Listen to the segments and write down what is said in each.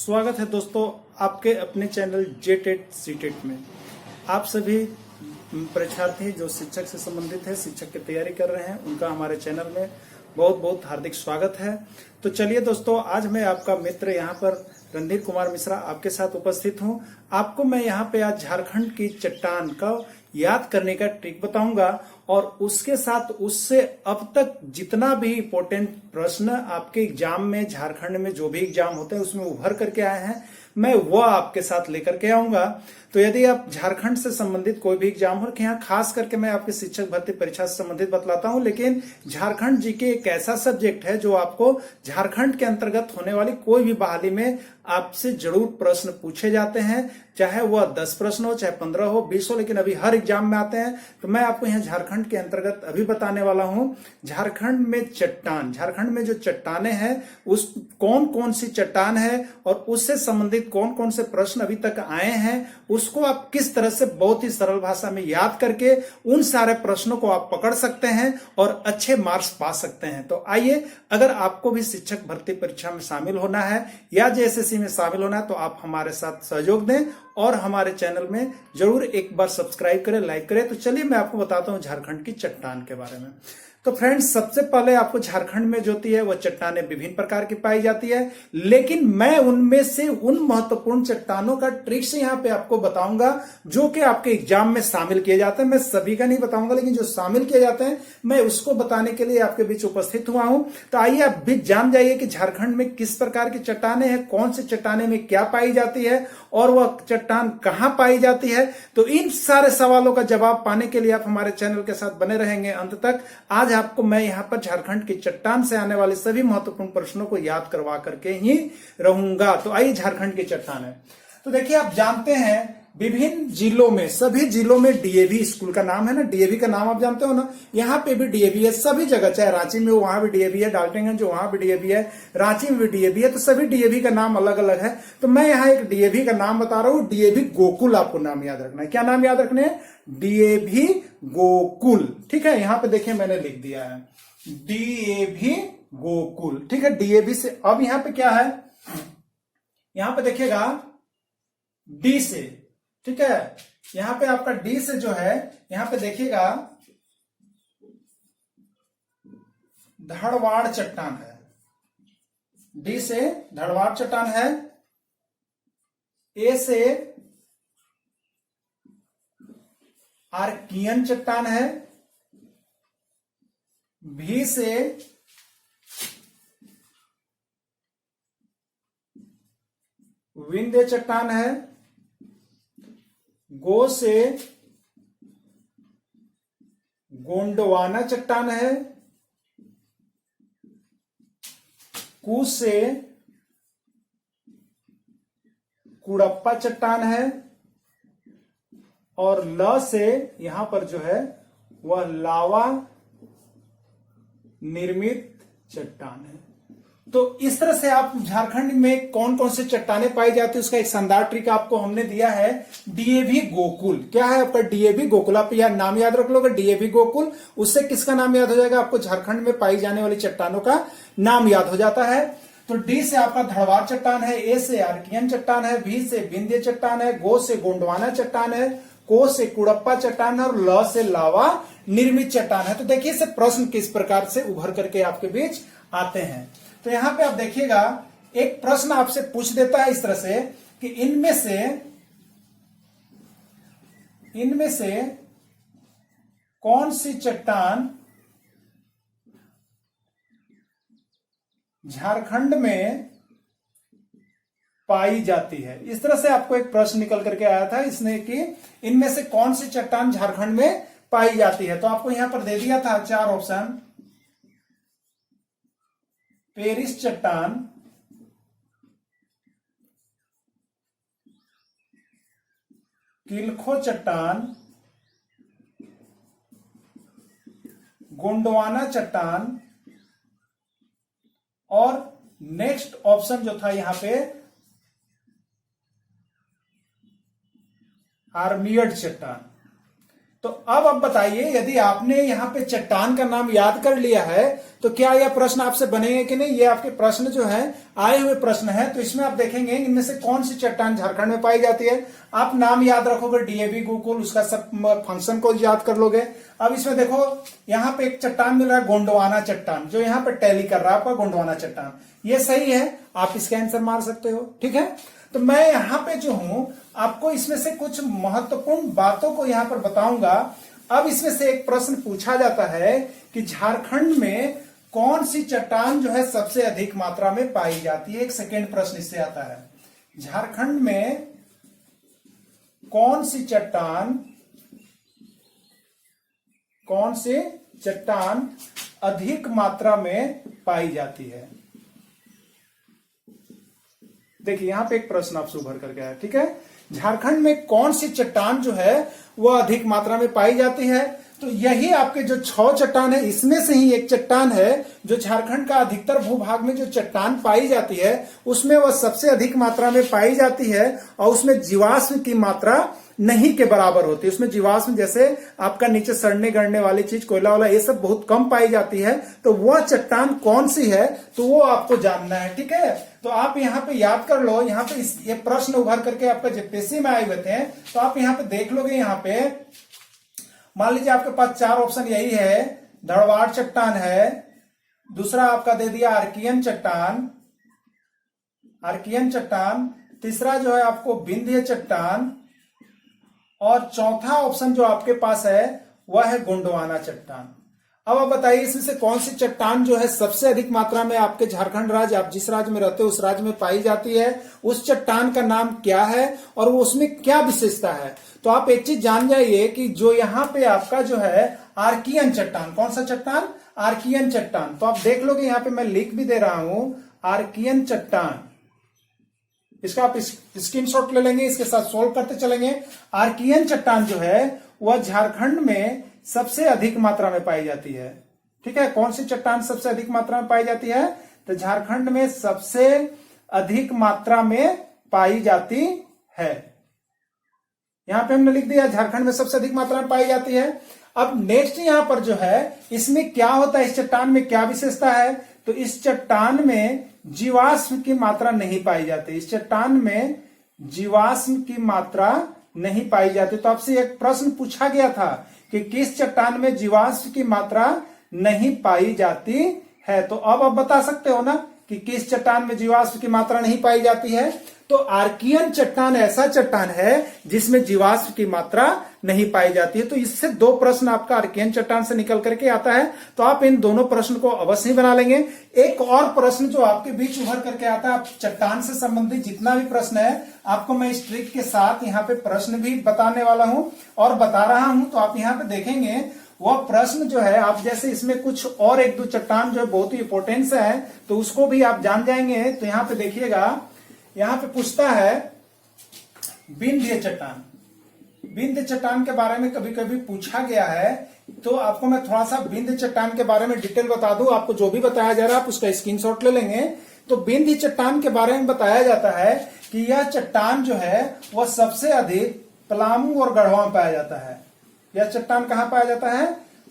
स्वागत है दोस्तों आपके अपने चैनल जेटेट सीटेट में। आप सभी परीक्षार्थी जो शिक्षक से संबंधित है, शिक्षक की तैयारी कर रहे हैं, उनका हमारे चैनल में बहुत बहुत हार्दिक स्वागत है। तो चलिए दोस्तों, आज मैं आपका मित्र यहाँ पर रणधीर कुमार मिश्रा आपके साथ उपस्थित हूँ। आपको मैं यहाँ पे आज झारखंड की चट्टान का याद करने का ट्रिक बताऊंगा और उसके साथ उससे अब तक जितना भी इम्पोर्टेंट प्रश्न आपके एग्जाम में, झारखंड में जो भी एग्जाम होते हैं उसमें उभर करके आए हैं, मैं वो आपके साथ लेकर के आऊंगा। तो यदि आप झारखंड से संबंधित कोई भी एग्जाम हो, यहाँ खास करके मैं आपके शिक्षक भर्ती परीक्षा से संबंधित बतलाता हूं, लेकिन झारखंड जीके एक ऐसा सब्जेक्ट है जो आपको झारखंड के अंतर्गत होने वाली कोई भी बहाली में आपसे जरूर प्रश्न पूछे जाते हैं, चाहे वह 10 प्रश्न हो, चाहे 15 हो, 20 हो, लेकिन अभी हर एग्जाम में आते हैं। तो मैं आपको यहाँ झारखंड के अंतर्गत अभी बताने वाला हूं, झारखंड में चट्टान, झारखंड में जो चट्टाने हैं उस कौन कौन सी चट्टान है और उससे संबंधित कौन कौन से प्रश्न अभी तक आए हैं, उसको आप किस तरह से बहुत ही सरल भाषा में याद करके उन सारे प्रश्नों को आप पकड़ सकते हैं और अच्छे मार्क्स पा सकते हैं। तो आइए, अगर आपको भी शिक्षक भर्ती परीक्षा में शामिल होना है या जेएसएससी में शामिल होना है तो आप हमारे साथ सहयोग दें और हमारे चैनल में जरूर एक बार सब्सक्राइब करें, लाइक करें। तो चलिए मैं आपको बताता हूं झारखंड की चट्टान के बारे में। तो फ्रेंड्स, सबसे पहले आपको झारखंड में जो होती है वह चट्टानें विभिन्न प्रकार की पाई जाती है, लेकिन मैं उनमें से उन महत्वपूर्ण चट्टानों का ट्रिक्स यहाँ पे आपको बताऊंगा जो कि आपके एग्जाम में शामिल किए जाते हैं। मैं सभी का नहीं बताऊंगा, लेकिन जो शामिल किए जाते हैं मैं उसको बताने के लिए आपके बीच उपस्थित हुआ हूं। तो आइए आप भी जान जाइए कि झारखंड में किस प्रकार की चट्टानें हैं, कौन सी चट्टाने में क्या पाई जाती है और वह चट्टान कहां पाई जाती है। तो इन सारे सवालों का जवाब पाने के लिए आप हमारे चैनल के साथ बने रहेंगे अंत तक। आज आपको मैं यहां पर झारखंड की चट्टान से आने वाले सभी महत्वपूर्ण प्रश्नों को याद करवा करके ही रहूंगा। तो आइए झारखंड की चट्टान है। तो देखिए, आप जानते हैं विभिन्न जिलों में, सभी जिलों में डीएवी स्कूल का नाम है ना, डीएवी का नाम आप जानते हो ना। यहाँ पे भी डीएवी है, सभी जगह, चाहे रांची में हो वहां भी डीएवी है, डाल्टनगंज जो वहां भी डीएवी है, रांची में भी डीएवी है। तो सभी डीएवी का नाम अलग अलग है। तो मैं यहाँ एक डीएवी का नाम बता रहा हूँ, डीएवी गोकुल। आपको नाम याद रखना है। क्या नाम याद रखने हैं? डीएवी गोकुल। ठीक है, यहाँ पे देखिए मैंने लिख दिया है डीएवी गोकुल। ठीक है, डीएवी से अब यहाँ पे क्या है, यहाँ पे देखिएगा डी से, ठीक है, यहां पे आपका डी से जो है, यहां पे देखिएगा धड़वाड़ चट्टान है। डी से धड़वाड़ चट्टान है। ए से आर्कियन चट्टान है। भी से विंध्य चट्टान है। गो से गोंडवाना चट्टान है। कू से कुड़प्पा चट्टान है। और ल से यहां पर जो है वह लावा निर्मित चट्टान है। तो इस तरह से आप झारखंड में कौन कौन से चट्टानें पाई जाती है उसका एक शानदार ट्रिक आपको हमने दिया है, डीएवी गोकुल। क्या है आपका? डीएवी गोकुल। आप यह नाम याद रख लोगे, डीएवी गोकुल। उससे किसका नाम याद हो जाएगा? आपको झारखंड में पाई जाने वाली चट्टानों का नाम याद हो जाता है। तो डी से आपका धड़वाड़ चट्टान है। ए से आर्कियन चट्टान है। भी से विंध्य चट्टान है। गो से गोंडवाना चट्टान है। को से कुड़प्पा चट्टान है और ल से लावा निर्मित चट्टान है। तो देखिए इसे प्रश्न किस प्रकार से उभर करके आपके बीच आते हैं। तो यहां पे आप देखिएगा, एक प्रश्न आपसे पूछ देता है इस तरह से कि इनमें से कौन सी चट्टान झारखंड में पाई जाती है। इस तरह से आपको एक प्रश्न निकल करके आया था इसने कि इनमें से कौन सी चट्टान झारखंड में पाई जाती है। तो आपको यहां पर दे दिया था 4 ऑप्शन: पेरिस चट्टान, किलखो चट्टान, गोंडवाना चट्टान और नेक्स्ट ऑप्शन जो था यहां पे आर्मियड चट्टान। तो अब आप बताइए, यदि आपने यहां पे चट्टान का नाम याद कर लिया है तो क्या यह प्रश्न आपसे बनेंगे कि नहीं? ये आपके प्रश्न जो है आए हुए प्रश्न है। तो इसमें आप देखेंगे इनमें से कौन सी चट्टान झारखंड में पाई जाती है। आप नाम याद रखोगे, डीएवी गोकुल, उसका सब फंक्शन को याद कर लोगे। अब इसमें देखो यहाँ पे एक चट्टान मिल रहा है, गोंडवाना चट्टान, जो यहाँ पे टैली कर रहा है आपका गोंडवाना चट्टान। ये सही है, आप इसका आंसर मार सकते हो। ठीक है, तो मैं यहाँ पे जो हूं आपको इसमें से कुछ महत्वपूर्ण बातों को यहाँ पर बताऊंगा। अब इसमें से एक प्रश्न पूछा जाता है कि झारखंड में कौन सी चट्टान जो है सबसे अधिक मात्रा में पाई जाती है। एक सेकेंड प्रश्न इससे आता है, झारखंड में कौन सी चट्टान अधिक मात्रा में पाई जाती है। देखिए यहां पे एक प्रश्न आपसे उभर करके आया। ठीक है, झारखंड में कौन सी चट्टान जो है वह अधिक मात्रा में पाई जाती है। तो यही आपके जो 6 चट्टान है, इसमें से ही एक चट्टान है जो झारखंड का अधिकतर भूभाग में जो चट्टान पाई जाती है उसमें वह सबसे अधिक मात्रा में पाई जाती है, और उसमें जीवाश्म की मात्रा नहीं के बराबर होती है। उसमें जीवाश्म जैसे आपका नीचे सड़ने गड़ने वाली चीज, कोयला वाला, ये सब बहुत कम पाई जाती है। तो वह चट्टान कौन सी है, तो वो आपको जानना है। ठीक है, तो आप यहाँ पे याद कर लो। यहाँ पे ये प्रश्न उभर करके आपका जेपीएससी में आए हुए थे, तो आप यहाँ पे देख लोगे। यहाँ पे मान लीजिए आपके पास 4 ऑप्शन यही है, धड़वाड़ चट्टान है, दूसरा आपका दे दिया आर्कियन चट्टान, तीसरा जो है आपको विंध्य चट्टान, और चौथा ऑप्शन जो आपके पास है वह है गोंडवाना चट्टान। अब आप बताइए इसमें से कौन सी चट्टान जो है सबसे अधिक मात्रा में आपके झारखंड राज्य, आप जिस राज्य में रहते हो उस राज्य में पाई जाती है। उस चट्टान का नाम क्या है और वो उसमें क्या विशेषता है। तो आप एक चीज जान जाइए कि जो यहाँ पे आपका जो है आर्कियन चट्टान, कौन सा चट्टान? आर्कियन चट्टान। तो आप देख लोगे यहाँ पे मैं लिख भी दे रहा हूं, आर्कियन चट्टान। इसका आप स्क्रीनशॉट ले लेंगे, इसके साथ सोल्व करते चलेंगे। आर्कियन चट्टान जो है वह झारखंड में सबसे अधिक मात्रा में पाई जाती है। ठीक है, कौन सी चट्टान सबसे अधिक मात्रा में पाई जाती है? तो झारखंड में सबसे अधिक मात्रा में पाई जाती है। यहां पे हमने लिख दिया झारखंड में सबसे अधिक मात्रा में पाई जाती है। अब नेक्स्ट यहां पर जो है इसमें क्या होता है, इस चट्टान में क्या विशेषता है? तो इस चट्टान में जीवाश्म की मात्रा नहीं पाई जाती। इस चट्टान में जीवाश्म की मात्रा नहीं पाई जाती। तो आपसे एक प्रश्न पूछा गया था कि किस चट्टान में जीवाश्म की मात्रा नहीं पाई जाती है। तो अब आप बता सकते हो ना कि किस चट्टान में जीवाश्म की मात्रा नहीं पाई जाती है। तो आर्कियन चट्टान ऐसा चट्टान है जिसमें जीवाश्म की मात्रा नहीं पाई जाती है। तो इससे 2 प्रश्न आपका आर्कियन चट्टान से निकल करके आता है। तो आप इन दोनों प्रश्न को अवश्य ही बना लेंगे। एक और प्रश्न जो आपके बीच उभर करके आता है, चट्टान से संबंधित जितना भी प्रश्न है आपको मैं इस ट्रिक के साथ यहाँ पे प्रश्न भी बताने वाला हूं और बता रहा हूं। तो आप यहाँ पे देखेंगे वह प्रश्न जो है, आप जैसे इसमें कुछ और 1-2 चट्टान जो है बहुत ही इंपोर्टेंस है तो उसको भी आप जान जाएंगे। तो यहाँ पे देखिएगा, यहाँ पे पूछता है विंध्य चट्टान। विंध्य चट्टान के बारे में कभी कभी पूछा गया है, तो आपको मैं थोड़ा सा विंध्य चट्टान के बारे में डिटेल बता दूं। आपको जो भी बताया जा रहा है आप उसका स्क्रीनशॉट ले लेंगे। तो विंध्य चट्टान के बारे में बताया जाता है कि यह चट्टान जो है वह सबसे अधिक पलामू और गढ़वा में पाया जाता है। यह चट्टान कहाँ पाया जाता है?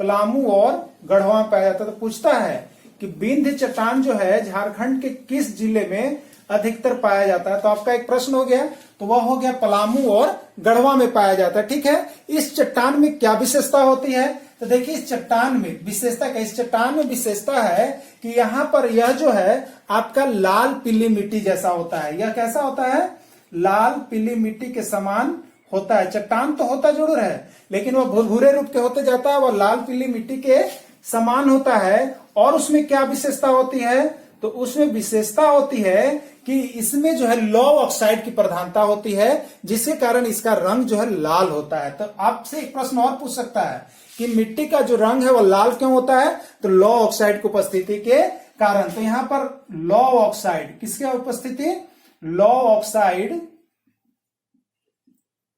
पलामू और गढ़वा में पाया जाता है। तो पूछता है कि विंध्य चट्टान जो है झारखंड के किस जिले में अधिकतर पाया जाता है। तो आपका एक प्रश्न हो गया, तो वह हो गया पलामू और गढ़वा में पाया जाता है। ठीक है, इस चट्टान में क्या विशेषता होती है? तो देखिए इस चट्टान में विशेषता क्या, इस चट्टान में विशेषता है कि यहाँ पर यह जो है आपका लाल पीली मिट्टी जैसा होता है। यह कैसा होता है? लाल पीली मिट्टी के समान होता है। चट्टान तो होता जरूर है लेकिन वह भूरे रूप के होते जाता है, वह लाल पीली मिट्टी के समान होता है। और उसमें क्या विशेषता होती है? तो उसमें विशेषता होती है कि इसमें जो है लौह ऑक्साइड की प्रधानता होती है, जिसके कारण इसका रंग जो है लाल होता है। तो आपसे एक प्रश्न और पूछ सकता है कि मिट्टी का जो रंग है वह लाल क्यों होता है? तो लौह ऑक्साइड की उपस्थिति के कारण। तो यहां पर लौह ऑक्साइड किसके उपस्थिति? लौह ऑक्साइड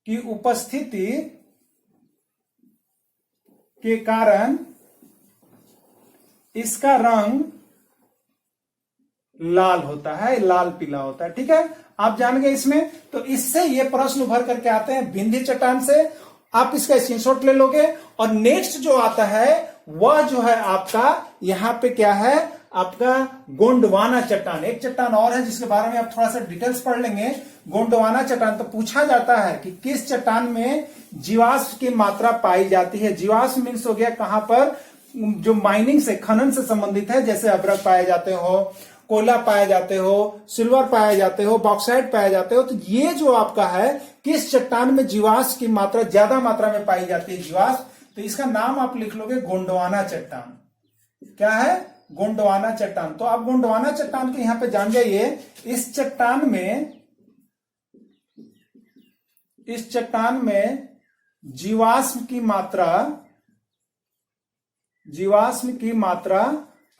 की उपस्थिति के कारण इसका रंग लाल होता है, लाल पीला होता है। ठीक है, आप जान गए इसमें। तो इससे ये प्रश्न उभर करके आते हैं विंध्य चट्टान से। आप इसका स्क्रीनशॉट ले लोगे। और नेक्स्ट जो आता है वह जो है आपका यहाँ पे क्या है आपका गोंडवाना चट्टान। एक चट्टान और है जिसके बारे में आप थोड़ा सा डिटेल्स पढ़ लेंगे, गोंडवाना चट्टान। तो पूछा जाता है कि किस चट्टान में जीवाश्म की मात्रा पाई जाती है। जीवाश्म मीन्स हो गया कहां पर, जो माइनिंग से, खनन से संबंधित है, जैसे अभ्रक पाए जाते हो, कोयला पाए जाते हो, सिल्वर पाए जाते हो, बॉक्साइट पाए जाते हो। तो ये जो आपका है किस चट्टान में जीवाश्म की मात्रा ज्यादा मात्रा में पाई जाती है जीवाश्म, तो इसका नाम आप लिख लोगे गोंडवाना चट्टान। क्या है? गोंडवाना चट्टान। तो आप गोंडवाना चट्टान के यहां पे जान जाइए, इस चट्टान में जीवाश्म की मात्रा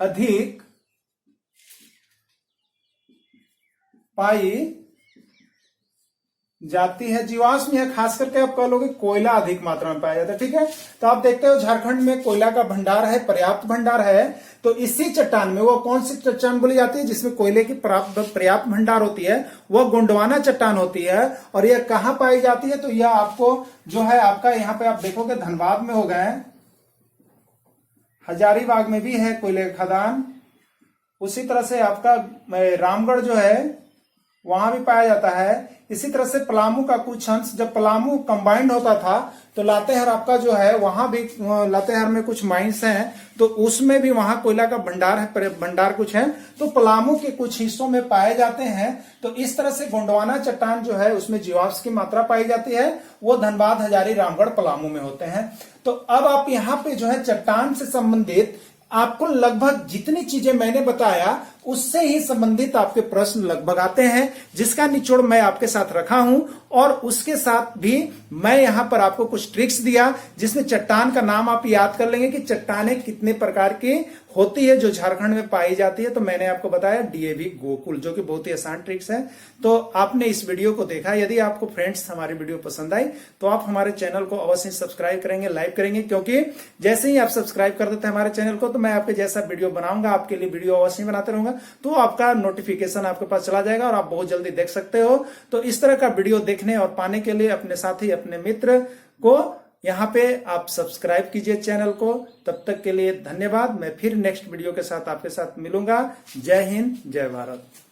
अधिक पाई जाती है। जीवाश्म यह खास करके आप कह लोगे कोयला अधिक मात्रा में पाया जाता है। ठीक है, तो आप देखते हो झारखंड में कोयला का भंडार है, पर्याप्त भंडार है। तो इसी चट्टान में, वो कौन सी चट्टान बोली जाती है जिसमें कोयले की पर्याप्त भंडार होती है, वह गोंडवाना चट्टान होती है। और यह कहां पाई जाती है, तो यह आपको जो है आपका यहाँ पे आप देखोगे धनबाद में हो गए, हजारीबाग में भी है कोयले का खदान, उसी तरह से आपका रामगढ़ जो है वहां भी पाया जाता है। इसी तरह से पलामू का कुछ अंश, जब पलामू कंबाइंड होता था तो लातेहार आपका जो है वहां भी, लातेहार में कुछ माइंस हैं तो उसमें भी वहां कोयला का भंडार कुछ है, तो पलामू के कुछ हिस्सों में पाए जाते हैं। तो इस तरह से गोंडवाना चट्टान जो है उसमें जीवाश्म की मात्रा पाई जाती है, वो धनबाद, हजारी, रामगढ़, पलामू में होते हैं। तो अब आप यहाँ पे जो है चट्टान से संबंधित आपको लगभग जितनी चीजें मैंने बताया उससे ही संबंधित आपके प्रश्न लगभग आते हैं, जिसका निचोड़ मैं आपके साथ रखा हूं। और उसके साथ भी मैं यहां पर आपको कुछ ट्रिक्स दिया, जिसमें चट्टान का नाम आप याद कर लेंगे कि चट्टानें कितने प्रकार की होती है जो झारखंड में पाई जाती है। तो मैंने आपको बताया डीएवी गोकुल, जो कि बहुत ही आसान ट्रिक्स है। तो आपने इस वीडियो को देखा, यदि आपको फ्रेंड्स हमारी वीडियो पसंद आई तो आप हमारे चैनल को अवश्य सब्सक्राइब करेंगे, लाइक करेंगे, क्योंकि जैसे ही आप सब्सक्राइब कर देते हैं हमारे चैनल को तो मैं आपके जैसा वीडियो बनाऊंगा, आपके लिए वीडियो अवश्य बनाते रहूंगा, तो आपका नोटिफिकेशन आपके पास चला जाएगा और आप बहुत जल्दी देख सकते हो। तो इस तरह का वीडियो देखने और पाने के लिए अपने साथी, अपने मित्र को यहाँ पे आप सब्सक्राइब कीजिए चैनल को। तब तक के लिए धन्यवाद। मैं फिर नेक्स्ट वीडियो के साथ आपके साथ मिलूंगा। जय हिंद, जय भारत।